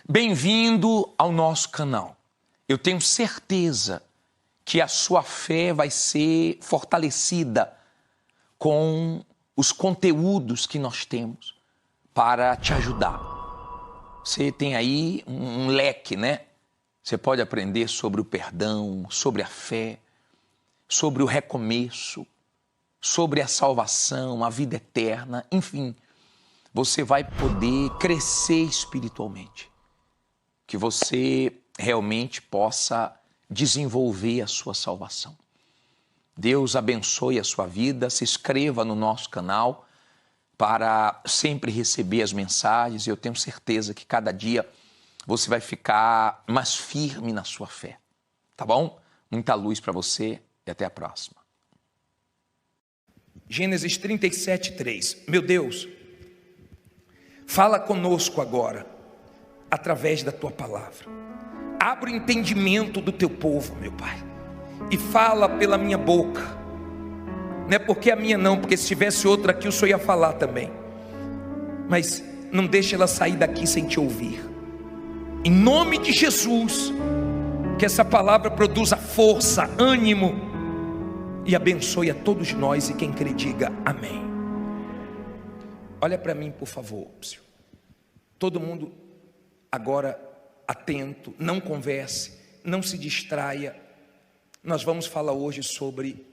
Bem-vindo ao nosso canal. Eu tenho certeza que a sua fé vai ser fortalecida com os conteúdos que nós temos para te ajudar. Você tem aí um leque, né? Você pode aprender sobre o perdão, sobre a fé, sobre o recomeço, sobre a salvação, a vida eterna, enfim. Você vai poder crescer espiritualmente. Que você realmente possa desenvolver a sua salvação. Deus abençoe a sua vida, se inscreva no nosso canal para sempre receber as mensagens. Eu tenho certeza que cada dia você vai ficar mais firme na sua fé, tá bom? Muita luz para você e até a próxima. Gênesis 37:3. Meu Deus, fala conosco agora, através da tua palavra. Abre o entendimento do teu povo, meu Pai, e fala pela minha boca. Não é porque a minha não, porque se tivesse outra aqui o Senhor ia falar também. Mas não deixe ela sair daqui sem te ouvir. Em nome de Jesus, que essa palavra produza força, ânimo e abençoe a todos nós, e quem crê diga amém. Olha para mim, por favor, Senhor. Todo mundo agora atento, não converse, não se distraia. Nós vamos falar hoje sobre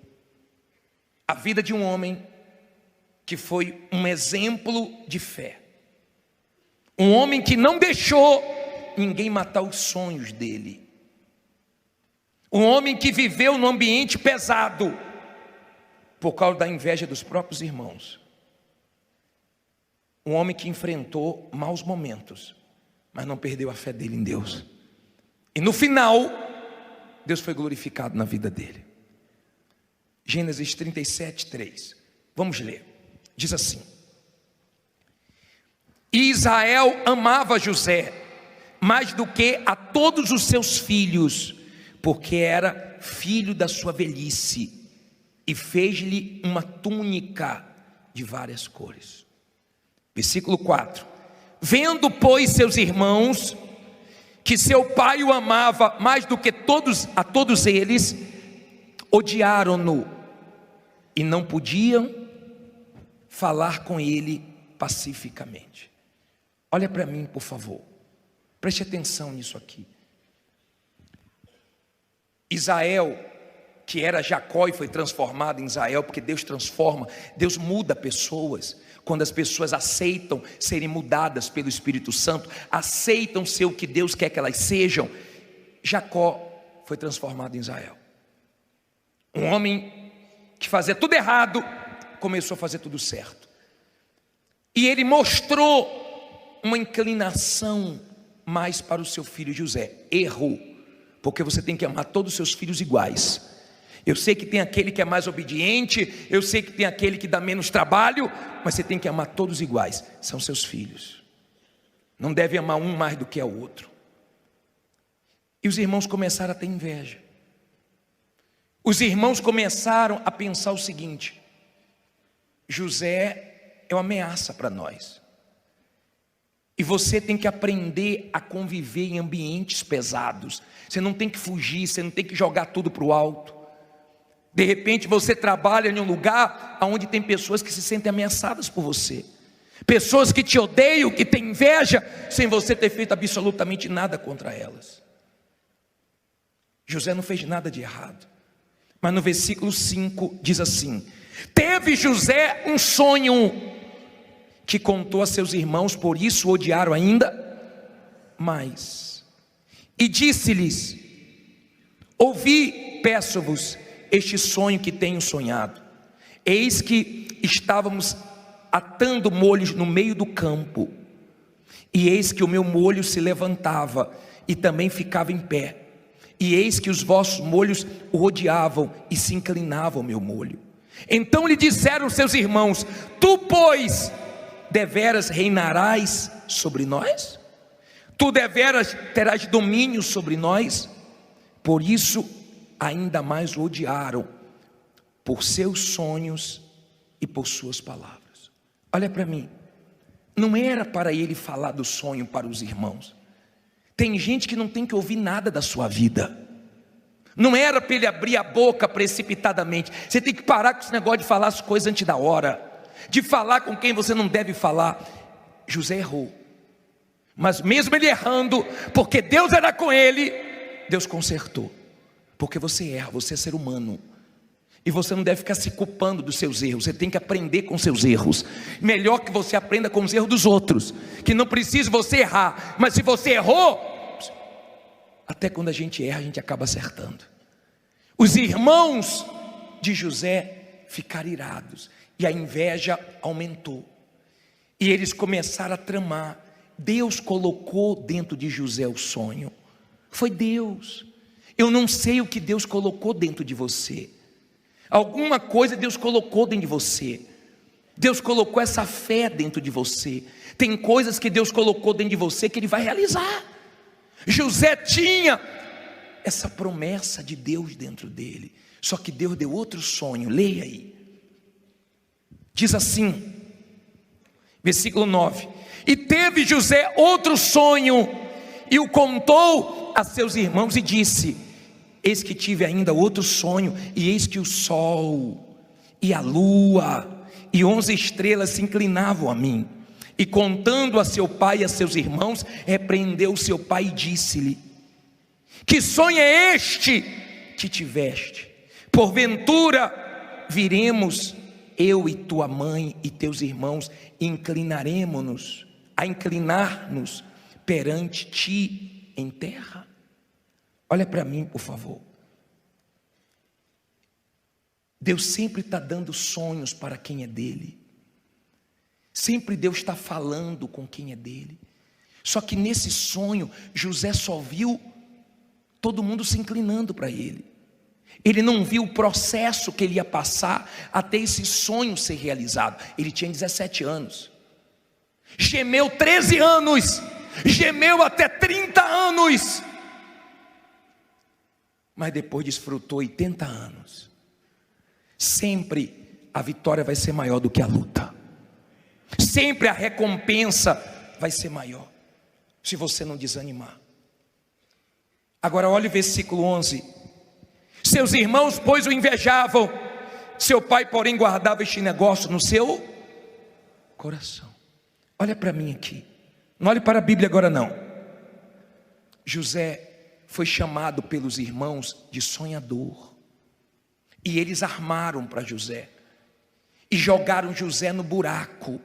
a vida de um homem que foi um exemplo de fé. Um homem que não deixou ninguém matar os sonhos dele. Um homem que viveu num ambiente pesado por causa da inveja dos próprios irmãos. Um homem que enfrentou maus momentos, mas não perdeu a fé dele em Deus. E no final, Deus foi glorificado na vida dele. Gênesis 37:3. Vamos ler. Diz assim: E Israel amava José mais do que a todos os seus filhos, porque era filho da sua velhice, e fez-lhe uma túnica de várias cores. Versículo 4. Vendo, pois, seus irmãos, que seu pai o amava mais do que a todos eles, odiaram-no, e não podiam falar com ele pacificamente. Olha para mim, por favor. Preste atenção nisso aqui. Israel, que era Jacó e foi transformado em Israel, porque Deus transforma, Deus muda pessoas. Quando as pessoas aceitam serem mudadas pelo Espírito Santo, aceitam ser o que Deus quer que elas sejam, Jacó foi transformado em Israel. Um homem que fazia tudo errado, começou a fazer tudo certo. E ele mostrou uma inclinação mais para o seu filho José. Errou, porque você tem que amar todos os seus filhos iguais. Eu sei que tem aquele que é mais obediente, eu sei que tem aquele que dá menos trabalho, mas você tem que amar todos iguais. São seus filhos. Não deve amar um mais do que o outro. E os irmãos começaram a ter inveja. Os irmãos começaram a pensar o seguinte: José é uma ameaça para nós. E você tem que aprender a conviver em ambientes pesados. Você não tem que fugir, você não tem que jogar tudo para o alto. De repente você trabalha em um lugar onde tem pessoas que se sentem ameaçadas por você. Pessoas que te odeiam, que têm inveja, sem você ter feito absolutamente nada contra elas. José não fez nada de errado. Mas no versículo 5 diz assim: Teve José um sonho que contou a seus irmãos, por isso o odiaram ainda mais. E disse-lhes: Ouvi, peço-vos, este sonho que tenho sonhado. Eis que estávamos atando molhos no meio do campo, e eis que o meu molho se levantava e também ficava em pé, e eis que os vossos molhos o rodeavam e se inclinavam ao meu molho. Então lhe disseram seus irmãos: Tu, pois, deveras reinarás sobre nós? Tu deveras terás domínio sobre nós? Por isso ainda mais o odiaram, por seus sonhos e por suas palavras. Olha para mim, não era para ele falar do sonho para os irmãos, Tem gente que não tem que ouvir nada da sua vida. Não era para ele abrir a boca precipitadamente. Você tem que parar com esse negócio de falar as coisas antes da hora, de falar com quem você não deve falar. José errou, mas mesmo ele errando, porque Deus era com ele, Deus consertou. Porque você erra, você é ser humano, e você não deve ficar se culpando dos seus erros. Você tem que aprender com seus erros. Melhor que você aprenda com os erros dos outros, que não precisa você errar. Mas se você errou, até quando a gente erra, a gente acaba acertando. Os irmãos de José ficaram irados, e a inveja aumentou, e eles começaram a tramar. Deus colocou dentro de José o sonho. Foi Deus. Eu não sei o que Deus colocou dentro de você. Alguma coisa Deus colocou dentro de você. Deus colocou essa fé dentro de você. Tem coisas que Deus colocou dentro de você que Ele vai realizar. José tinha essa promessa de Deus dentro dele, só que Deus deu outro sonho. Leia aí. Diz assim, versículo 9: e teve José outro sonho, e o contou a seus irmãos e disse: eis que tive ainda outro sonho, e eis que o sol e a lua e 11 estrelas se inclinavam a mim. E contando a seu pai e a seus irmãos, repreendeu seu pai e disse-lhe: que sonho é este que tiveste? Porventura viremos eu e tua mãe e teus irmãos, inclinar-nos perante ti em terra? Olha para mim, por favor. Deus sempre está dando sonhos para quem é dele. Sempre Deus está falando com quem é dele. Só que nesse sonho, José só viu todo mundo se inclinando para ele. Ele não viu o processo que ele ia passar até esse sonho ser realizado. Ele tinha 17 anos. Gemeu 13 anos. Gemeu até 30 anos. Mas depois desfrutou 80 anos. Sempre a vitória vai ser maior do que a luta. Sempre a recompensa vai ser maior, se você não desanimar. Agora olha o versículo 11. Seus irmãos, pois, o invejavam. Seu pai, porém, guardava este negócio no seu coração. Olha para mim aqui. Não olhe para a Bíblia agora não. José foi chamado pelos irmãos de sonhador. E eles armaram para José. E jogaram José no buraco.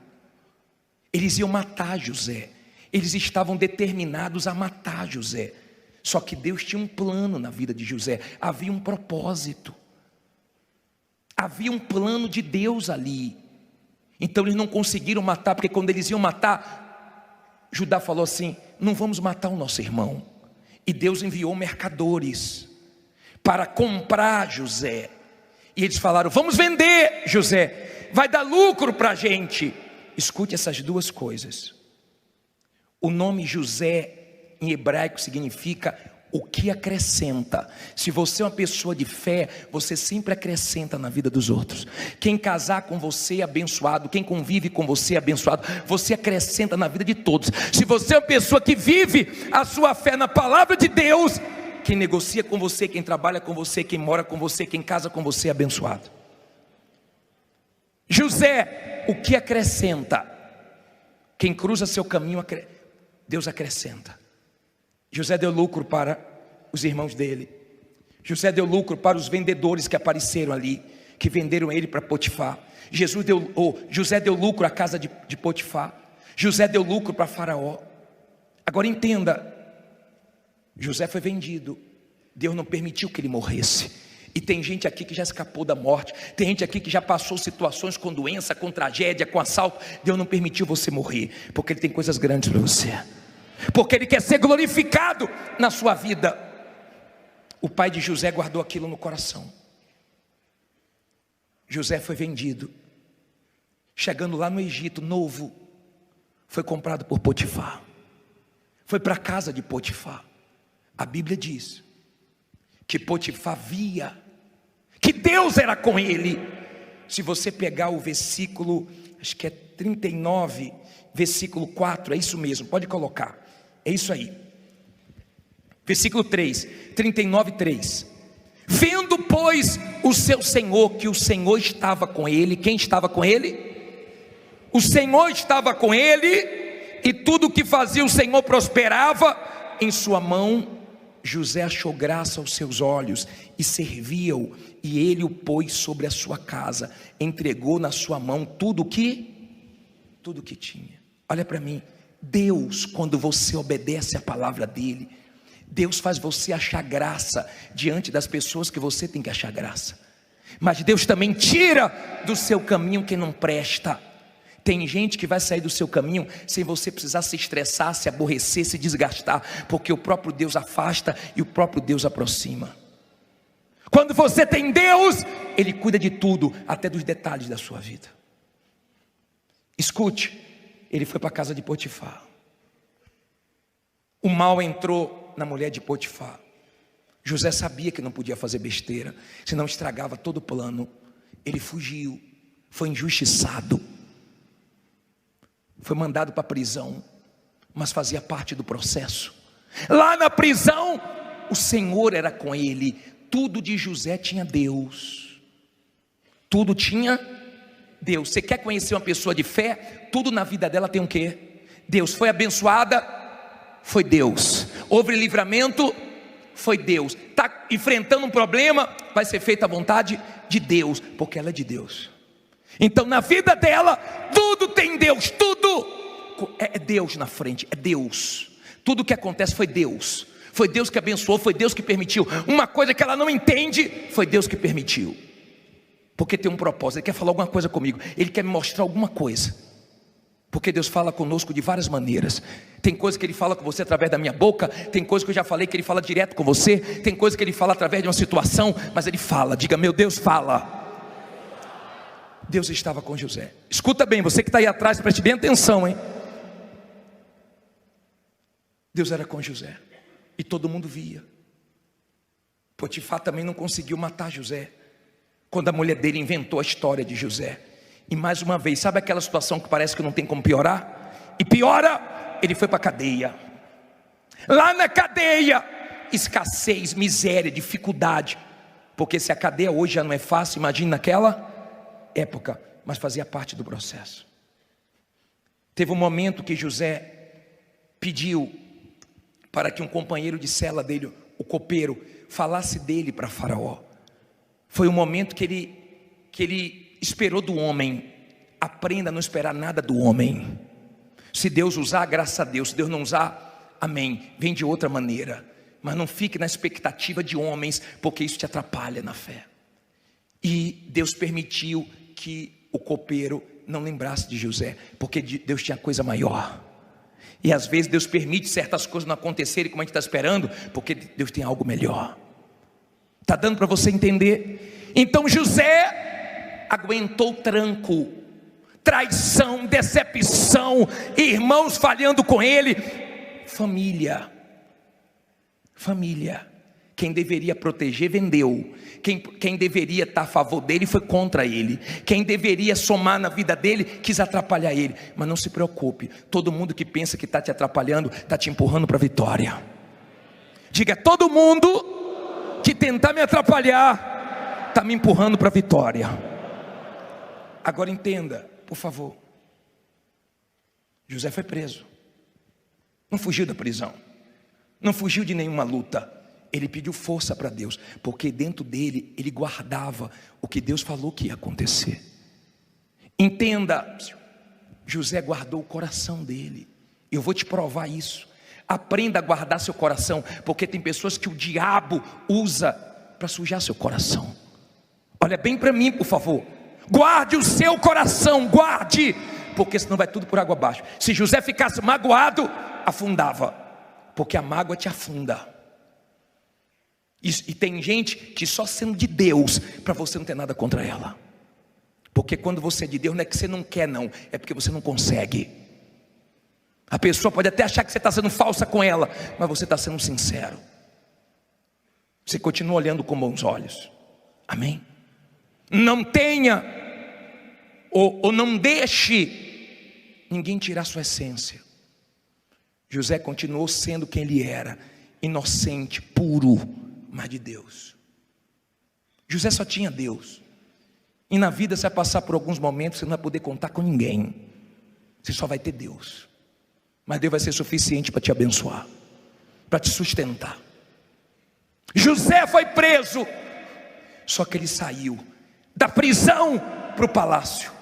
Eles iam matar José. Eles estavam determinados a matar José. Só que Deus tinha um plano na vida de José. Havia um propósito. Havia um plano de Deus ali. Então eles não conseguiram matar, porque quando eles iam matar, Judá falou assim: não vamos matar o nosso irmão. E Deus enviou mercadores para comprar José. E eles falaram: vamos vender José, vai dar lucro para a gente. Escute essas duas coisas. O nome José em hebraico significa o que acrescenta. Se você é uma pessoa de fé, você sempre acrescenta na vida dos outros. Quem casar com você é abençoado. Quem convive com você é abençoado. Você acrescenta na vida de todos. Se você é uma pessoa que vive a sua fé na palavra de Deus, quem negocia com você, quem trabalha com você, quem mora com você, quem casa com você é abençoado. José, o que acrescenta? Quem cruza seu caminho, Deus acrescenta. José deu lucro para os irmãos dele. José deu lucro para os vendedores que apareceram ali, que venderam ele para Potifar. José deu lucro à casa de Potifar. José deu lucro para Faraó. Agora entenda, José foi vendido. Deus não permitiu que ele morresse. E tem gente aqui que já escapou da morte. Tem gente aqui que já passou situações com doença, com tragédia, com assalto. Deus não permitiu você morrer, porque Ele tem coisas grandes para você. Porque Ele quer ser glorificado na sua vida. O pai de José guardou aquilo no coração. José foi vendido. Chegando lá no Egito, novo, foi comprado por Potifar. Foi para a casa de Potifar. A Bíblia diz que Potifar via que Deus era com ele. Se você pegar o versículo, acho que é 39, versículo 4, é isso mesmo, pode colocar, é isso aí. Versículo 3, 39:3. Vendo, pois, o seu senhor, que o Senhor estava com ele. Quem estava com ele? O Senhor estava com ele, e tudo o que fazia o Senhor prosperava em sua mão. José achou graça aos seus olhos e servia-o, e ele o pôs sobre a sua casa, entregou na sua mão tudo o que tinha. Olha para mim, Deus, quando você obedece a palavra dele, Deus faz você achar graça diante das pessoas que você tem que achar graça. Mas Deus também tira do seu caminho quem não presta. Tem gente que vai sair do seu caminho sem você precisar se estressar, se aborrecer, se desgastar, porque o próprio Deus afasta e o próprio Deus aproxima. Quando você tem Deus, Ele cuida de tudo, até dos detalhes da sua vida. Escute, ele foi para a casa de Potifar. O mal entrou na mulher de Potifar. José sabia que não podia fazer besteira, senão estragava todo o plano. Ele fugiu, foi injustiçado, foi mandado para a prisão, mas fazia parte do processo. Lá na prisão, o Senhor era com ele. Tudo de José tinha Deus. Tudo tinha Deus. Você quer conhecer uma pessoa de fé? Tudo na vida dela tem o quê? Deus. Foi abençoada? Foi Deus. Houve livramento? Foi Deus. Está enfrentando um problema? Vai ser feita a vontade de Deus, porque ela é de Deus. Então na vida dela, tudo tem Deus, tudo é Deus na frente, é Deus. Tudo que acontece foi Deus. Foi Deus que abençoou, foi Deus que permitiu. Uma coisa que ela não entende, foi Deus que permitiu. Porque tem um propósito, Ele quer falar alguma coisa comigo, Ele quer me mostrar alguma coisa. Porque Deus fala conosco de várias maneiras. Tem coisa que Ele fala com você através da minha boca. Tem coisa que eu já falei que Ele fala direto com você. Tem coisa que Ele fala através de uma situação. Mas Ele fala, diga, meu Deus fala. Deus estava com José. Escuta bem, você que está aí atrás, preste bem atenção, hein? Deus era com José, e todo mundo via. Potifar também não conseguiu matar José, quando a mulher dele inventou a história de José. E mais uma vez, sabe aquela situação que parece que não tem como piorar? E piora, ele foi para a cadeia. Lá na cadeia, escassez, miséria, dificuldade. Porque se a cadeia hoje já não é fácil, imagine naquela época, mas fazia parte do processo. Teve um momento que José pediu para que um companheiro de cela dele, o copeiro, falasse dele para Faraó. Foi um momento que ele esperou do homem. Aprenda a não esperar nada do homem. Se Deus usar, graças a Deus. Se Deus não usar, amém, vem de outra maneira. Mas não fique na expectativa de homens, porque isso te atrapalha na fé. E Deus permitiu que o copeiro não lembrasse de José, porque Deus tinha coisa maior. E às vezes Deus permite certas coisas não acontecerem como a gente está esperando, porque Deus tem algo melhor. Está dando para você entender? Então José aguentou tranco, traição, decepção, irmãos falhando com ele, família. Quem deveria proteger, vendeu. Quem deveria estar a favor dele, foi contra ele. Quem deveria somar na vida dele, quis atrapalhar ele. Mas não se preocupe, todo mundo que pensa que está te atrapalhando, está te empurrando para a vitória. Diga, todo mundo que tentar me atrapalhar, está me empurrando para a vitória. Agora entenda, por favor. José foi preso. Não fugiu da prisão. Não fugiu de nenhuma luta. Ele pediu força para Deus, porque dentro dele, ele guardava o que Deus falou que ia acontecer. Entenda, José guardou o coração dele. Eu vou te provar isso. Aprenda a guardar seu coração, porque tem pessoas que o diabo usa para sujar seu coração. Olha bem para mim, por favor. Guarde o seu coração, guarde, porque senão vai tudo por água abaixo. Se José ficasse magoado, afundava, porque a mágoa te afunda. E tem gente que só sendo de Deus, para você não ter nada contra ela. Porque quando você é de Deus, não é que você não quer não, é porque você não consegue. A pessoa pode até achar que você está sendo falsa com ela, mas você está sendo sincero. Você continua olhando com bons olhos. Amém? Não tenha ou não deixe ninguém tirar sua essência. José continuou sendo quem ele era, inocente, puro, mas de Deus. José só tinha Deus. E na vida você vai passar por alguns momentos, você não vai poder contar com ninguém. Você só vai ter Deus. Mas Deus vai ser suficiente para te abençoar, para te sustentar. José foi preso, só que ele saiu da prisão para o palácio.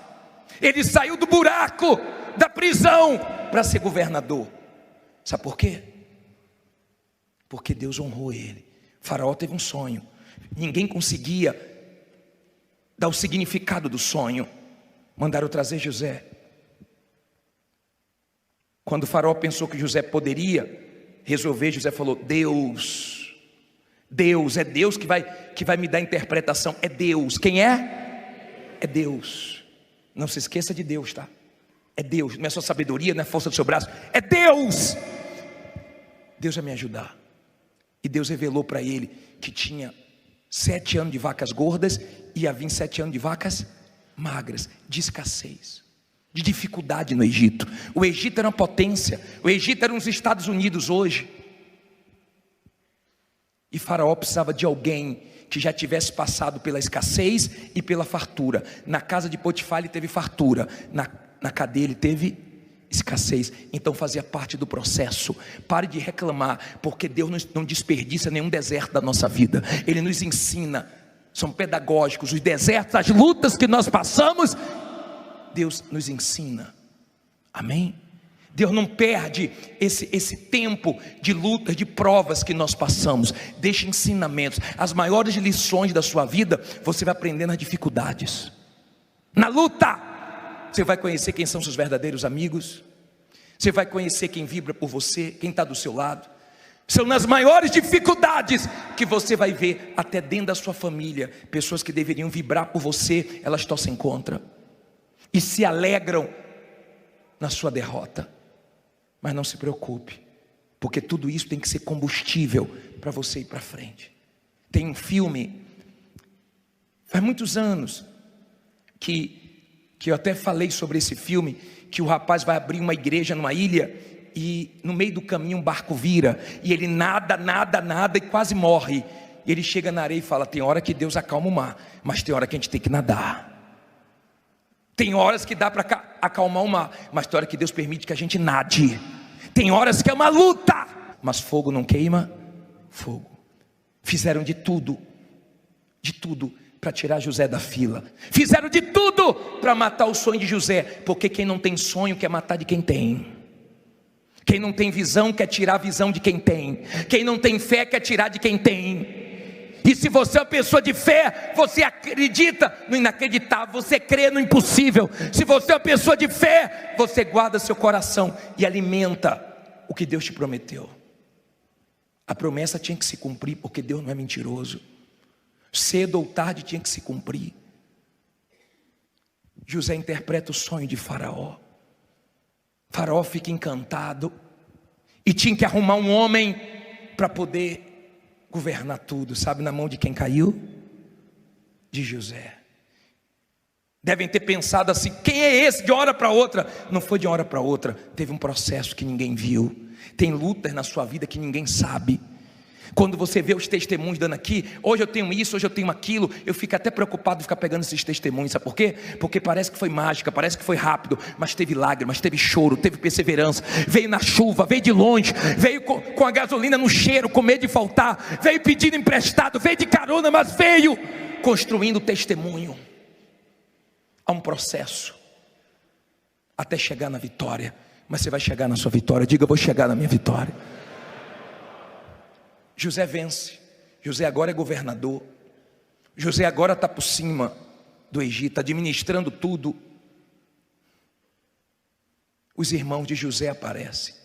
Ele saiu do buraco da prisão para ser governador. Sabe por quê? Porque Deus honrou ele. O faraó teve um sonho, ninguém conseguia dar o significado do sonho. Mandaram trazer José. Quando o faraó pensou que José poderia resolver, José falou: Deus, é Deus que vai me dar a interpretação. É Deus. Quem é? É Deus. Não se esqueça de Deus, tá? É Deus, não é só sabedoria, não é força do seu braço, é Deus. Deus vai me ajudar. E Deus revelou para ele que tinha 7 anos de vacas gordas e ia vir 7 anos de vacas magras, de escassez, de dificuldade no Egito. O Egito era uma potência, o Egito era uns Estados Unidos hoje. E Faraó precisava de alguém que já tivesse passado pela escassez e pela fartura. Na casa de Potifar ele teve fartura, na cadeia ele teve escassez. Então fazia parte do processo. Pare de reclamar, porque Deus não desperdiça nenhum deserto da nossa vida. Ele nos ensina, são pedagógicos. Os desertos, as lutas que nós passamos, Deus nos ensina. Amém? Deus não perde esse tempo de lutas, de provas que nós passamos. Deixa ensinamentos. As maiores lições da sua vida você vai aprender nas dificuldades. Na luta você vai conhecer quem são seus verdadeiros amigos. Você vai conhecer quem vibra por você, quem está do seu lado. São nas maiores dificuldades que você vai ver, até dentro da sua família, pessoas que deveriam vibrar por você, elas torcem contra e se alegram na sua derrota. Mas não se preocupe, porque tudo isso tem que ser combustível para você ir para frente. Tem um filme, faz muitos anos, que eu até falei sobre esse filme, que o rapaz vai abrir uma igreja numa ilha, e no meio do caminho um barco vira, e ele nada e quase morre. E ele chega na areia e fala: tem hora que Deus acalma o mar, mas tem hora que a gente tem que nadar. Tem horas que dá para acalmar o mar, mas tem hora que Deus permite que a gente nade. Tem horas que é uma luta, mas fogo não queima fogo. Fizeram de tudo para tirar José da fila. Fizeram de tudo para matar o sonho de José, porque quem não tem sonho quer matar de quem tem. Quem não tem visão quer tirar a visão de quem tem. Quem não tem fé quer tirar de quem tem. E se você é uma pessoa de fé, você acredita no inacreditável, você crê no impossível. Se você é uma pessoa de fé, você guarda seu coração e alimenta o que Deus te prometeu. A promessa tinha que se cumprir, porque Deus não é mentiroso. Cedo ou tarde tinha que se cumprir. José interpreta o sonho de Faraó. Faraó fica encantado e tinha que arrumar um homem para poder governar tudo. Sabe na mão de quem caiu? De José. Devem ter pensado assim: quem é esse? De uma hora para outra. Não foi de uma hora para outra, teve um processo que ninguém viu. Tem lutas na sua vida que ninguém sabe. Quando você vê os testemunhos dando aqui: hoje eu tenho isso, hoje eu tenho aquilo, eu fico até preocupado de ficar pegando esses testemunhos. Sabe por quê? Porque parece que foi mágica, parece que foi rápido, mas teve lágrimas, teve choro, teve perseverança. Veio na chuva, veio de longe, veio com a gasolina no cheiro, com medo de faltar, veio pedindo emprestado, veio de carona, mas veio construindo testemunho. Há um processo até chegar na vitória, mas você vai chegar na sua vitória. Diga: eu vou chegar na minha vitória. José vence. José agora é governador. José agora está por cima do Egito, administrando tudo. Os irmãos de José aparecem.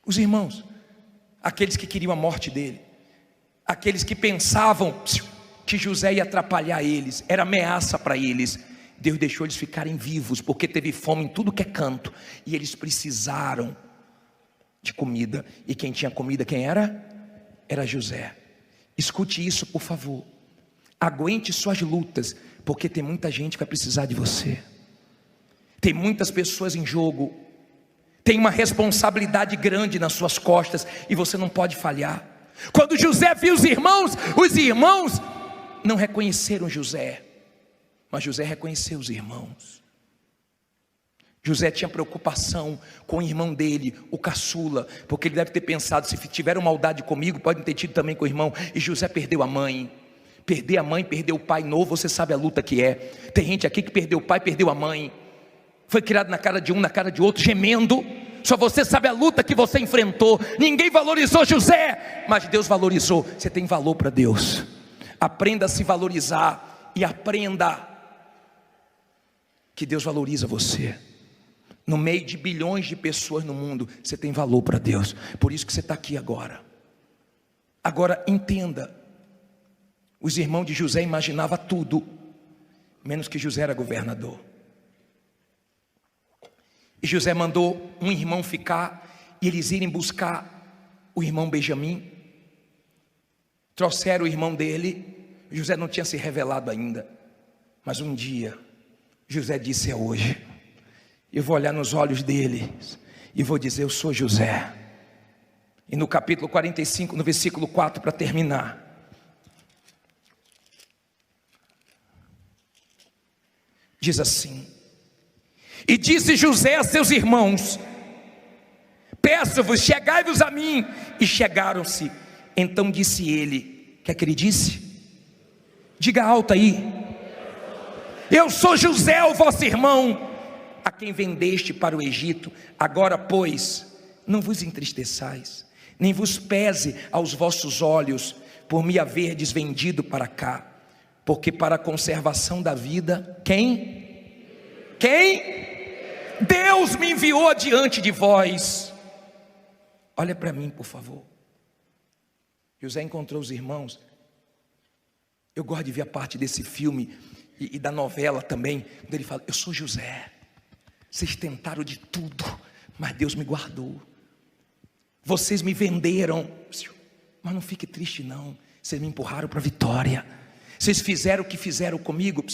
Os irmãos, aqueles que queriam a morte dele, aqueles que pensavam que José ia atrapalhar eles, era ameaça para eles. Deus deixou eles ficarem vivos, porque teve fome em tudo que é canto, e eles precisaram de comida. E quem tinha comida, quem era? Era José. Escute isso, por favor. Aguente suas lutas, porque tem muita gente que vai precisar de você. Tem muitas pessoas em jogo. tem uma responsabilidade grande nas suas costas e você não pode falhar. Quando José viu os irmãos não reconheceram José, mas José reconheceu os irmãos. José tinha preocupação com o irmão dele, o caçula, porque ele deve ter pensado: se tiveram maldade comigo, podem ter tido também com o irmão. E José perdeu a mãe. Perder a mãe, perder o pai novo, você sabe a luta que é. Tem gente aqui que perdeu o pai, perdeu a mãe, foi criado na cara de um, na cara de outro, gemendo. Só você sabe a luta que você enfrentou. Ninguém valorizou José, mas Deus valorizou. Você tem valor para Deus. Aprenda a se valorizar e aprenda que Deus valoriza você. No meio de bilhões de pessoas no mundo, você tem valor para Deus. Por isso que você está aqui agora. Agora entenda, os irmãos de José imaginavam tudo, menos que José era governador. E José mandou um irmão ficar, e eles irem buscar o irmão Benjamim. Trouxeram o irmão dele. José não tinha se revelado ainda, mas um dia José disse: é hoje. Eu vou olhar nos olhos dele e vou dizer: eu sou José. E no capítulo 45, no versículo 4, para terminar, diz assim: e disse José a seus irmãos: peço-vos, chegai-vos a mim. E chegaram-se. Então disse ele, quer que ele disse? Diga alto aí: eu sou José, o vosso irmão, a quem vendeste para o Egito. Agora, pois, não vos entristeçais, nem vos pese aos vossos olhos, por me haverdes vendido para cá, porque para a conservação da vida, quem? Deus me enviou adiante de vós. Olha para mim, por favor. José encontrou os irmãos. Eu gosto de ver a parte desse filme e da novela também, quando ele fala: eu sou José, vocês tentaram de tudo, mas Deus me guardou. Vocês me venderam, mas não fique triste não, vocês me empurraram para a vitória. Vocês fizeram o que fizeram comigo,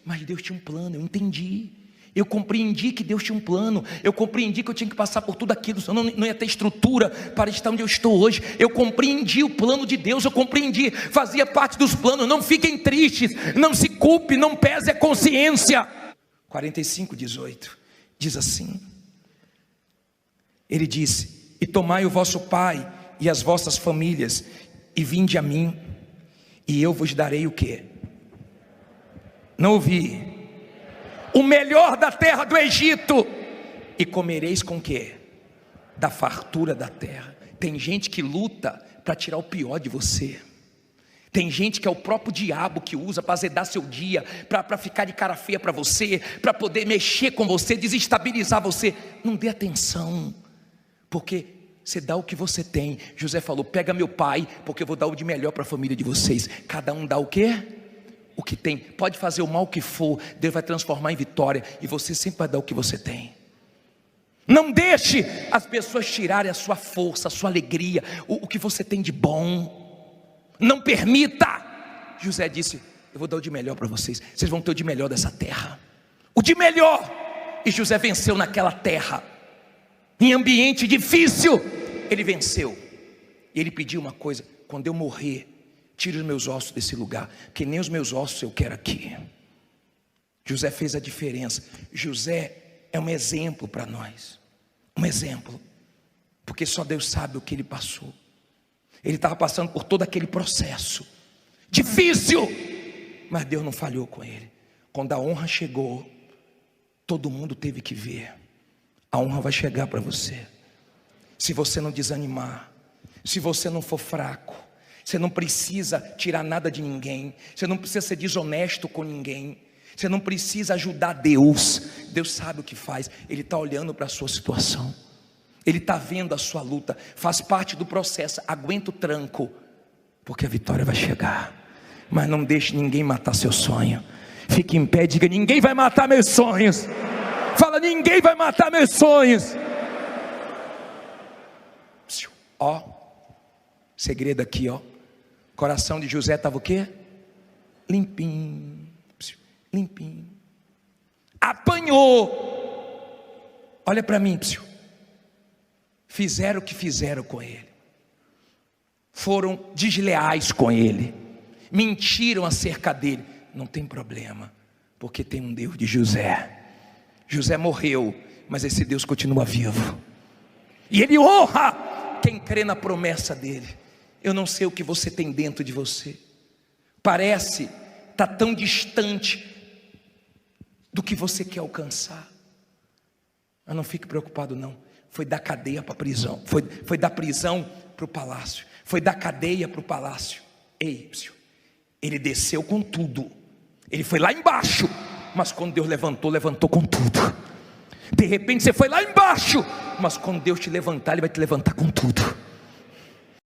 mas Deus tinha um plano, eu entendi. Eu compreendi que Deus tinha um plano. Eu compreendi que eu tinha que passar por tudo aquilo, senão não ia ter estrutura para estar onde eu estou hoje. Eu compreendi o plano de Deus. Eu compreendi, fazia parte dos planos. Não fiquem tristes, não se culpe, não pese a consciência. 45:18 diz assim: ele disse: e tomai o vosso pai e as vossas famílias, e vinde a mim, e eu vos darei o quê? Não ouvi. O melhor da terra do Egito, e comereis com o quê? Da fartura da terra. Tem gente que luta para tirar o pior de você. Tem gente que é o próprio diabo que usa para azedar seu dia, para ficar de cara feia para você, para poder mexer com você, desestabilizar você. Não dê atenção, porque você dá o que você tem. José falou: pega meu pai, porque eu vou dar o de melhor para a família de vocês. Cada um dá o quê? O que tem. Pode fazer o mal que for, Deus vai transformar em vitória, e você sempre vai dar o que você tem. Não deixe as pessoas tirarem a sua força, a sua alegria, o que você tem de bom. Não permita. José disse: eu vou dar o de melhor para vocês. Vocês vão ter o de melhor dessa terra, o de melhor. E José venceu naquela terra, em ambiente difícil, ele venceu. E ele pediu uma coisa: quando eu morrer, tire os meus ossos desse lugar, que nem os meus ossos eu quero aqui. José fez a diferença. José é um exemplo para nós. Um exemplo. Porque só Deus sabe o que ele passou. Ele estava passando por todo aquele processo difícil, mas Deus não falhou com ele. Quando a honra chegou, todo mundo teve que ver. A honra vai chegar para você. Se você não desanimar, se você não for fraco, você não precisa tirar nada de ninguém. Você não precisa ser desonesto com ninguém. Você não precisa ajudar Deus. Deus sabe o que faz. Ele está olhando para a sua situação. Ele está vendo a sua luta. Faz parte do processo. Aguenta o tranco, porque a vitória vai chegar. Mas não deixe ninguém matar seu sonho. Fique em pé e diga: ninguém vai matar meus sonhos. Fala: ninguém vai matar meus sonhos. Ó, segredo aqui, ó. O coração de José estava o quê? Limpinho, limpinho. Apanhou. Olha para mim, fizeram o que fizeram com ele, foram desleais com ele, mentiram acerca dele. Não tem problema, porque tem um Deus de José. José morreu, mas esse Deus continua vivo, e Ele honra quem crê na promessa dEle. Eu não sei o que você tem dentro de você, parece estar tão distante do que você quer alcançar, mas não fique preocupado não. Foi da cadeia para a prisão, foi da prisão para o palácio, foi da cadeia para o palácio. Ei, ele desceu com tudo, ele foi lá embaixo, mas quando Deus levantou com tudo. De repente você foi lá embaixo, mas quando Deus te levantar, Ele vai te levantar com tudo.